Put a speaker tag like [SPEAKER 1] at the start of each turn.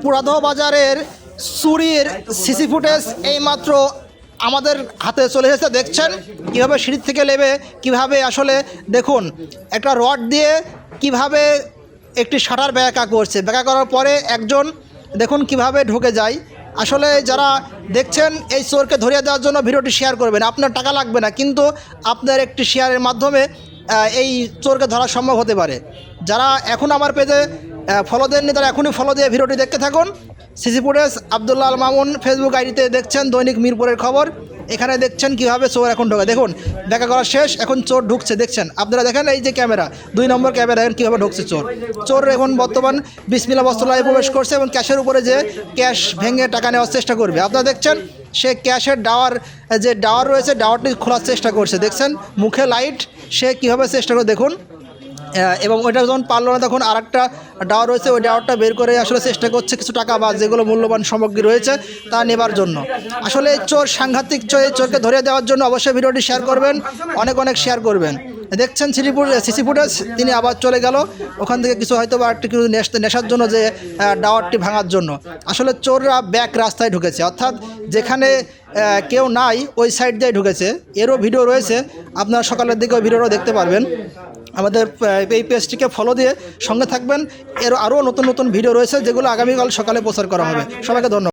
[SPEAKER 1] পুরাদহ বাজারের চুরির CC footage এইমাত্র আমাদের হাতে চলে এসেছে। দেখছেন কীভাবে সিঁড়ি থেকে নেমে কীভাবে আসলে দেখুন একটা রড দিয়ে কিভাবে একটি শাটার ব্যাকা করছে, ব্যাকা করার পরে একজন দেখুন কিভাবে ঢুকে যায়। আসলে যারা দেখছেন এই চোরকে ধরিয়ে দেওয়ার জন্য ভিডিওটি শেয়ার করবেন, আপনার টাকা লাগবে না, কিন্তু আপনার একটি শেয়ারের মাধ্যমে এই চোরকে ধরা সম্ভব হতে পারে। যারা এখন আমার পেজে ফলো দেননি তারা এখনই ফলো দিয়ে ভিডিওটি দেখতে থাকুন। CC footage Abdullah Al Mamun Facebook আইডিতে দেখছেন দৈনিক মিরপুরের খবর। এখানে দেখছেন কিভাবে চোর এখন ঢোকে, দেখুন দেখা করা শেষ, এখন চোর ঢুকছে। দেখছেন আপনারা, দেখেন এই যে ক্যামেরা 2 নম্বর ক্যামেরা, দেখেন কীভাবে ঢুকছে চোর এখন বর্তমান বিসমিল্লাহ বস্ত্রালয়ে প্রবেশ করছে এবং ক্যাশের উপরে যে ক্যাশ ভেঙে টাকা নেওয়ার চেষ্টা করবে। আপনারা দেখছেন সে ক্যাশের যে ডাওয়ার রয়েছে ডাওয়ারটি খোলার চেষ্টা করছে। দেখছেন মুখে লাইট, সে কীভাবে চেষ্টা করে দেখুন, এবং ওইটা যখন পারলো না তখন আরেকটা ডাওয়ার রয়েছে, ওই ডাওয়ারটা বের করে আসলে চেষ্টা করছে কিছু টাকা বা যেগুলো মূল্যবান সামগ্রী রয়েছে তা নেবার জন্য। আসলে এই চোর সাংঘাতিক চোর, এই চোরকে ধরে দেওয়ার জন্য অবশ্যই ভিডিওটি শেয়ার করবেন, অনেক শেয়ার করবেন। দেখছেন সিসি ফুটেজ, তিনি আবার চলে গেল ওখান থেকে কিছু হয়তো বা একটু কিছু নেশার জন্য, যে ডাওয়ারটি ভাঙার জন্য। আসলে চোররা ব্যাক রাস্তায় ঢুকেছে, অর্থাৎ যেখানে কেউ নাই ওই সাইড দিয়ে ঢুকেছে। এরও ভিডিও রয়েছে, আপনারা সকালের দিকে ওই ভিডিওটাও দেখতে পারবেন। আমাদের এই পেজটিকে ফলো দিয়ে সঙ্গে থাকবেন, আরও নতুন ভিডিও রয়েছে যেগুলো আগামীকাল সকালে প্রচার করা হবে। সবাইকে ধন্যবাদ।